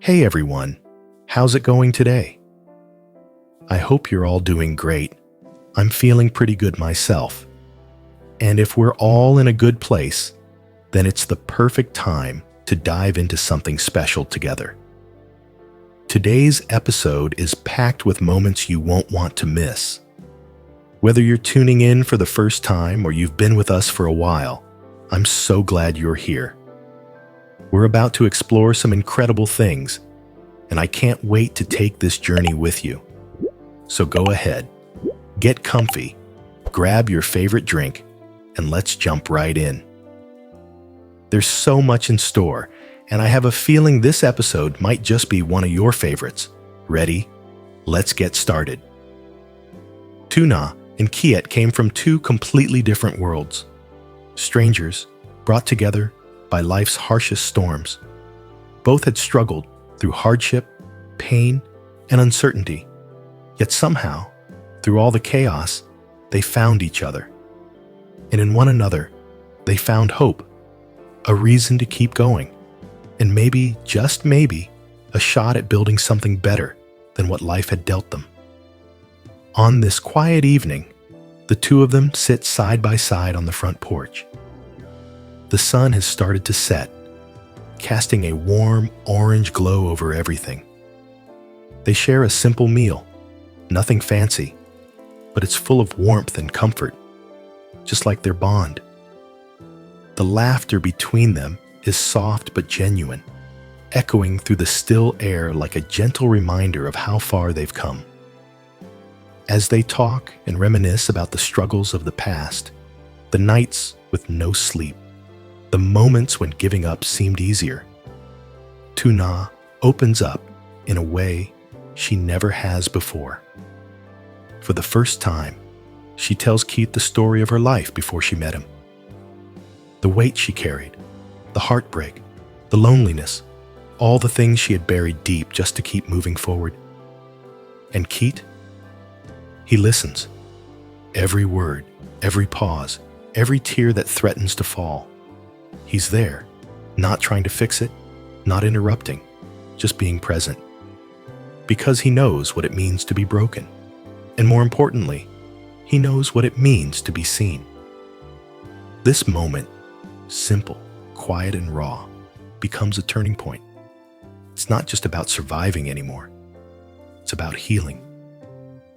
Hey everyone, how's it going today? I hope you're all doing great. I'm feeling pretty good myself. And if we're all in a good place, then it's the perfect time to dive into something special together. Today's episode is packed with moments you won't want to miss. Whether you're tuning in for the first time or you've been with us for a while, I'm so glad you're here. We're about to explore some incredible things, and I can't wait to take this journey with you. So go ahead, get comfy, grab your favorite drink, and let's jump right in. There's so much in store, and I have a feeling this episode might just be one of your favorites. Ready? Let's get started. Tuna and Kiet came from two completely different worlds. Strangers, brought together by life's harshest storms. Both had struggled through hardship, pain, and uncertainty. Yet somehow, through all the chaos, they found each other. And in one another, they found hope, a reason to keep going, and maybe, just maybe, a shot at building something better than what life had dealt them. On this quiet evening, the two of them sit side by side on the front porch. The sun has started to set, casting a warm orange glow over everything. They share a simple meal, nothing fancy, but it's full of warmth and comfort, just like their bond. The laughter between them is soft but genuine, echoing through the still air like a gentle reminder of how far they've come. As they talk and reminisce about the struggles of the past, the nights with no sleep, the moments when giving up seemed easier, Tuna opens up in a way she never has before. For the first time, she tells Kiet the story of her life before she met him. The weight she carried, the heartbreak, the loneliness, all the things she had buried deep just to keep moving forward. And Kiet? He listens. Every word, every pause, every tear that threatens to fall. He's there, not trying to fix it, not interrupting, just being present. Because he knows what it means to be broken. And more importantly, he knows what it means to be seen. This moment, simple, quiet, and raw, becomes a turning point. It's not just about surviving anymore. It's about healing.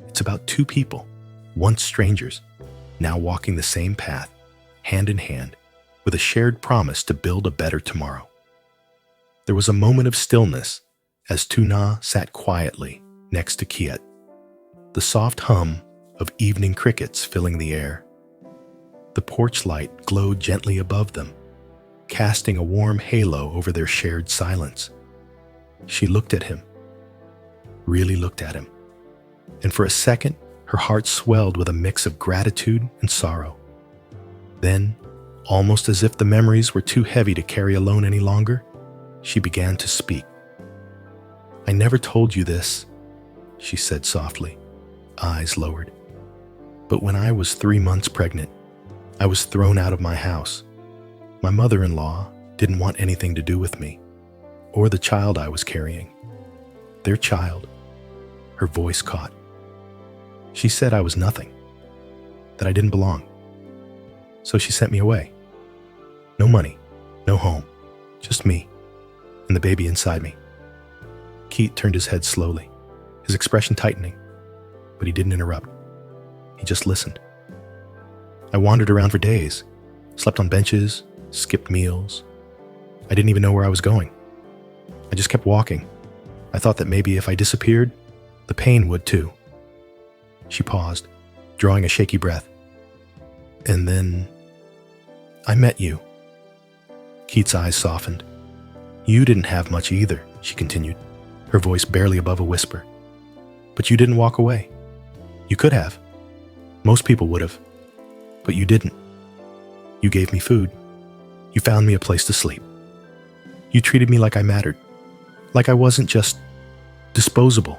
It's about two people, once strangers, now walking the same path, hand in hand, with a shared promise to build a better tomorrow. There was a moment of stillness as Tuna sat quietly next to Kiet, the soft hum of evening crickets filling the air. The porch light glowed gently above them, casting a warm halo over their shared silence. She looked at him, really looked at him, and for a second, her heart swelled with a mix of gratitude and sorrow. Then, almost as if the memories were too heavy to carry alone any longer, she began to speak. "I never told you this," she said softly, eyes lowered. "But when I was 3 months pregnant, I was thrown out of my house. My mother-in-law didn't want anything to do with me, or the child I was carrying. Their child." Her voice caught. "She said I was nothing, that I didn't belong. So she sent me away. No money, no home, just me, and the baby inside me." Kiet turned his head slowly, his expression tightening, but he didn't interrupt. He just listened. "I wandered around for days, slept on benches, skipped meals. I didn't even know where I was going. I just kept walking. I thought that maybe if I disappeared, the pain would too." She paused, drawing a shaky breath. "And then I met you." Kiet's eyes softened. "You didn't have much either," she continued, her voice barely above a whisper. "But you didn't walk away. You could have. Most people would have. But you didn't. You gave me food. You found me a place to sleep. You treated me like I mattered, like I wasn't just disposable."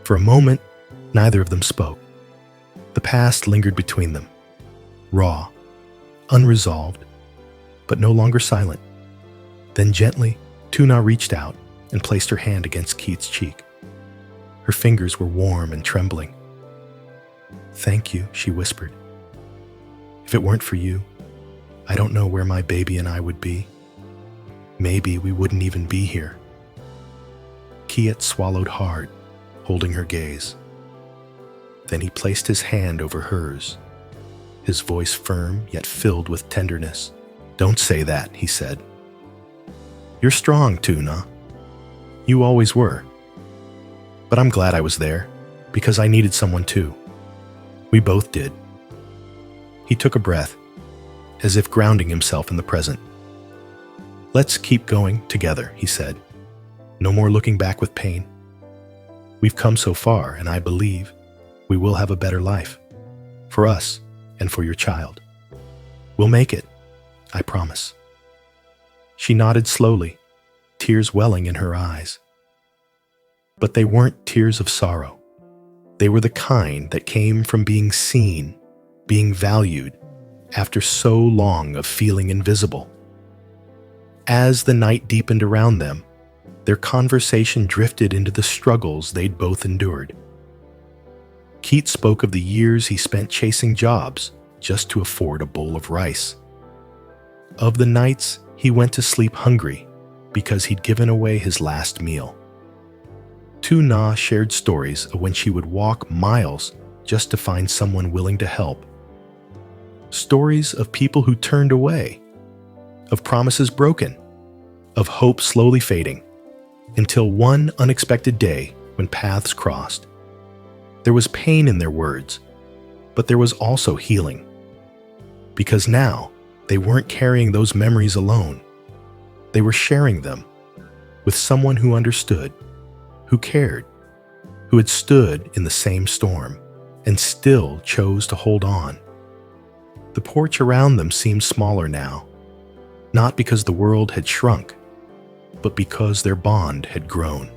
For a moment, neither of them spoke. The past lingered between them, raw, unresolved, but no longer silent. Then gently, Tuna reached out, and placed her hand against Kiet's cheek. Her fingers were warm and trembling. "Thank you," she whispered. "If it weren't for you, I don't know where my baby and I would be. Maybe we wouldn't even be here." Kiet swallowed hard, holding her gaze. Then he placed his hand over hers, his voice firm yet filled with tenderness. "Don't say that," he said. "You're strong, Tuna. You always were. But I'm glad I was there, because I needed someone too. We both did." He took a breath, as if grounding himself in the present. "Let's keep going together," he said. "No more looking back with pain. We've come so far, and I believe we will have a better life, for us and for your child. We'll make it, I promise." She nodded slowly, tears welling in her eyes. But they weren't tears of sorrow. They were the kind that came from being seen, being valued, after so long of feeling invisible. As the night deepened around them, their conversation drifted into the struggles they'd both endured. Kiet spoke of the years he spent chasing jobs just to afford a bowl of rice. Of the nights he went to sleep hungry because he'd given away his last meal. Tuu Nha shared stories of when she would walk miles just to find someone willing to help. Stories of people who turned away, of promises broken, of hope slowly fading, until one unexpected day when paths crossed. There was pain in their words, but there was also healing. Because now, they weren't carrying those memories alone. They were sharing them with someone who understood, who cared, who had stood in the same storm and still chose to hold on. The porch around them seemed smaller now, not because the world had shrunk, but because their bond had grown.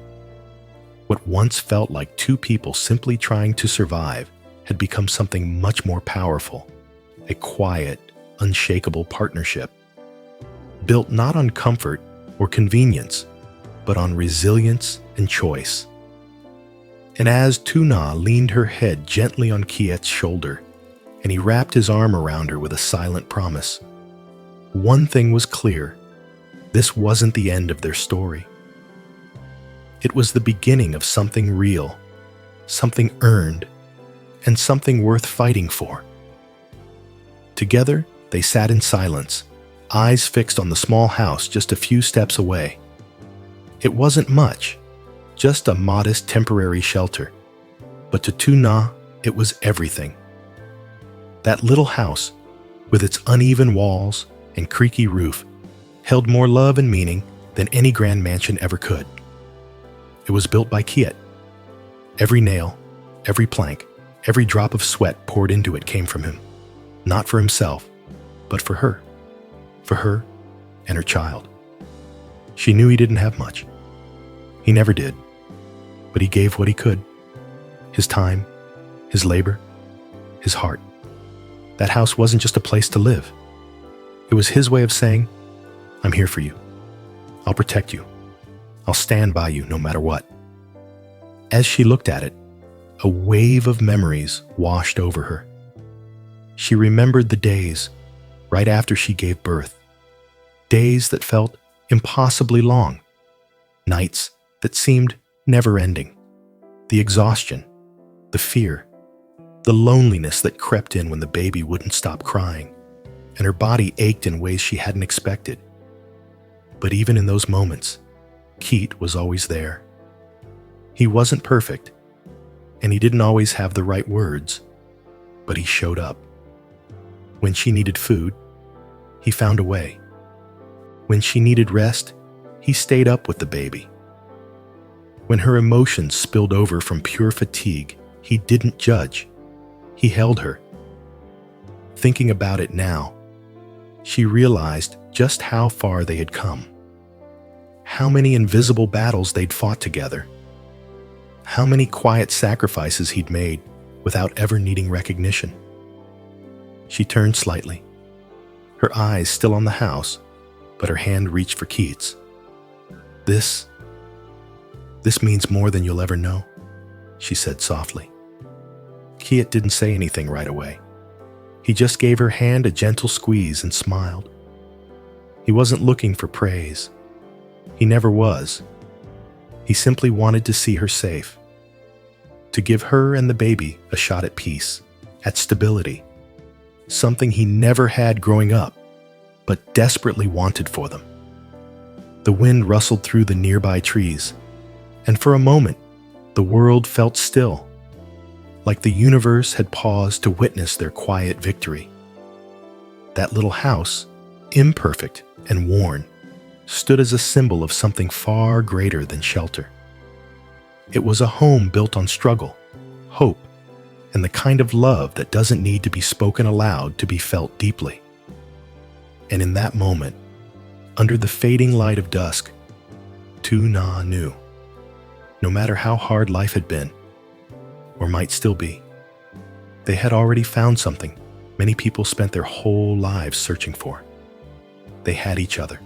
What once felt like two people simply trying to survive had become something much more powerful, a quiet, unshakable partnership, built not on comfort or convenience, but on resilience and choice. And as Tuu Nha leaned her head gently on Kiet's shoulder, and he wrapped his arm around her with a silent promise, one thing was clear: this wasn't the end of their story. It was the beginning of something real, something earned, and something worth fighting for. Together, they sat in silence, eyes fixed on the small house just a few steps away. It wasn't much, just a modest temporary shelter, but to Tuu Nha, it was everything. That little house, with its uneven walls and creaky roof, held more love and meaning than any grand mansion ever could. It was built by Kiet. Every nail, every plank, every drop of sweat poured into it came from him, not for himself, but for her and her child. She knew he didn't have much. He never did, but he gave what he could: his time, his labor, his heart. That house wasn't just a place to live. It was his way of saying, "I'm here for you. I'll protect you. I'll stand by you no matter what." As she looked at it, a wave of memories washed over her. She remembered the days right after she gave birth, days that felt impossibly long, nights that seemed never-ending, the exhaustion, the fear, the loneliness that crept in when the baby wouldn't stop crying, and her body ached in ways she hadn't expected. But even in those moments, Kiet was always there. He wasn't perfect, and he didn't always have the right words, but he showed up. When she needed food, he found a way. When she needed rest, he stayed up with the baby. When her emotions spilled over from pure fatigue, he didn't judge. He held her. Thinking about it now, she realized just how far they had come. How many invisible battles they'd fought together. How many quiet sacrifices he'd made without ever needing recognition. She turned slightly, her eyes still on the house, but her hand reached for Kiet's. This This means more than you'll ever know, she said softly. Kiet didn't say anything right away. He just gave her hand a gentle squeeze and smiled. He wasn't looking for praise. He never was. He simply wanted to see her safe, to give her and the baby a shot at peace, at stability, something he never had growing up, but desperately wanted for them. The wind rustled through the nearby trees, and for a moment, the world felt still, like the universe had paused to witness their quiet victory. That little house, imperfect and worn, stood as a symbol of something far greater than shelter. It was a home built on struggle, hope, and the kind of love that doesn't need to be spoken aloud to be felt deeply. And in that moment, under the fading light of dusk, Tuu Nha knew, no matter how hard life had been, or might still be, they had already found something many people spent their whole lives searching for. They had each other.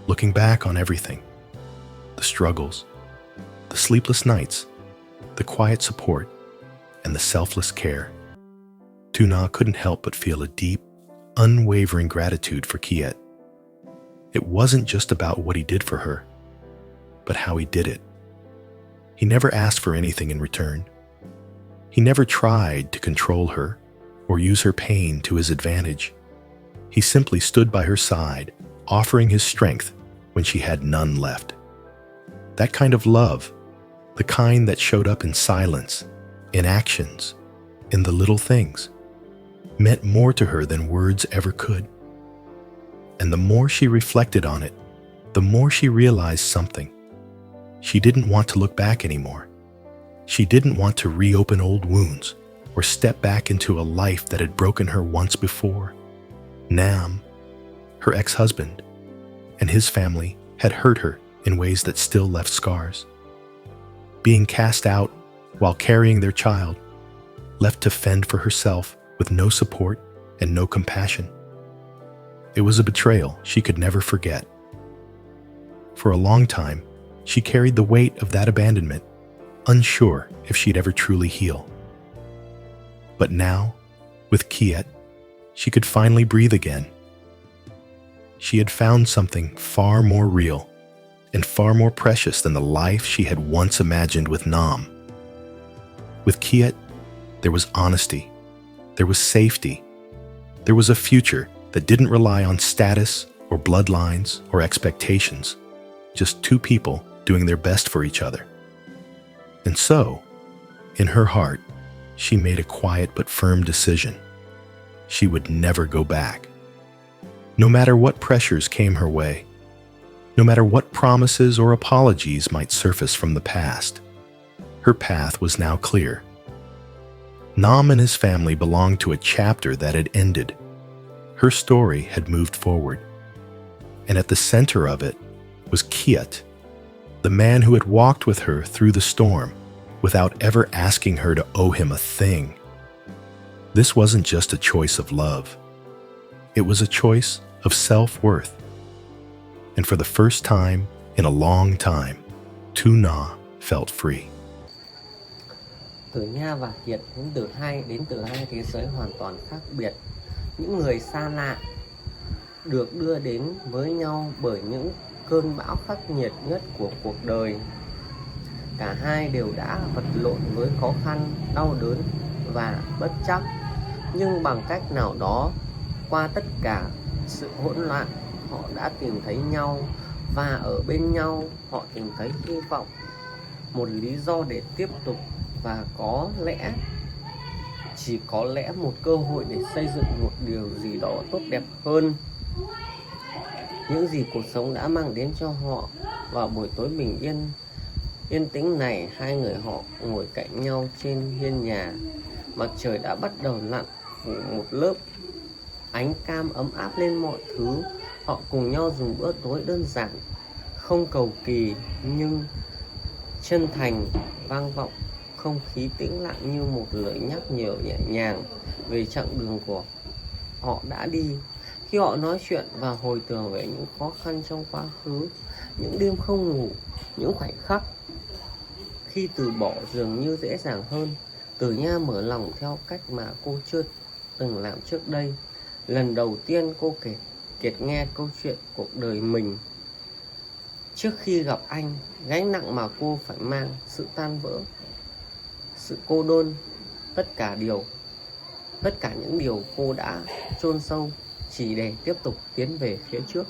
Looking back on everything, the struggles, the sleepless nights, the quiet support, and the selfless care, Tuu Nha couldn't help but feel a deep, unwavering gratitude for Kiet. It wasn't just about what he did for her, but how he did it. He never asked for anything in return. He never tried to control her or use her pain to his advantage. He simply stood by her side, offering his strength when she had none left. That kind of love, the kind that showed up in silence, in actions, in the little things, meant more to her than words ever could. And the more she reflected on it, the more she realized something. She didn't want to look back anymore. She didn't want to reopen old wounds or step back into a life that had broken her once before. Nam, her ex-husband, and his family had hurt her in ways that still left scars. Being cast out while carrying their child, left to fend for herself with no support and no compassion. It was a betrayal she could never forget. For a long time, she carried the weight of that abandonment, unsure if she'd ever truly heal. But now, with Kiet, she could finally breathe again. She had found something far more real and far more precious than the life she had once imagined with Nam. With Kiet, there was honesty, there was safety, there was a future that didn't rely on status or bloodlines or expectations, just two people doing their best for each other. And so, in her heart, she made a quiet but firm decision. She would never go back. No matter what pressures came her way, no matter what promises or apologies might surface from the past, her path was now clear. Nam and his family belonged to a chapter that had ended. Her story had moved forward. And at the center of it was Kiet, the man who had walked with her through the storm without ever asking her to owe him a thing. This wasn't just a choice of love. It was a choice of self-worth. And for the first time in a long time, Tuu Nha felt free. Tử Nha và Kiet đến từ hai thế giới hoàn toàn khác biệt. Những người xa lạ được đưa đến với nhau bởi những cơn bão khắc nghiệt nhất của cuộc đời. Cả hai đều đã vật lộn với khó khăn, đau đớn và bất trắc. Nhưng bằng cách nào đó, qua tất cả sự hỗn loạn, họ đã tìm thấy nhau. Và ở bên nhau, họ tìm thấy hy vọng, một lý do để tiếp tục và chỉ có lẽ một cơ hội để xây dựng một điều gì đó tốt đẹp hơn những gì cuộc sống đã mang đến cho họ. Vào buổi tối bình yên tĩnh này, hai người họ ngồi cạnh nhau trên hiên nhà. Mặt trời đã bắt đầu lặn, phủ một lớp ánh cam ấm áp lên mọi thứ. Họ cùng nhau dùng bữa tối đơn giản, không cầu kỳ nhưng chân thành, vang vọng không khí tĩnh lặng như một lời nhắc nhở nhẹ nhàng về chặng đường của họ đã đi. Khi họ nói chuyện và hồi tưởng về những khó khăn trong quá khứ, Những đêm không ngủ, những khoảnh khắc khi từ bỏ dường như dễ dàng hơn. Tử Nha mở lòng theo cách mà cô chưa từng làm trước đây. Lần đầu tiên cô kể Kiệt nghe câu chuyện cuộc đời mình. Trước khi gặp anh, gánh nặng mà cô phải mang, sự tan vỡ, sự cô đơn, tất cả những điều cô đã chôn sâu chỉ để tiếp tục tiến về phía trước.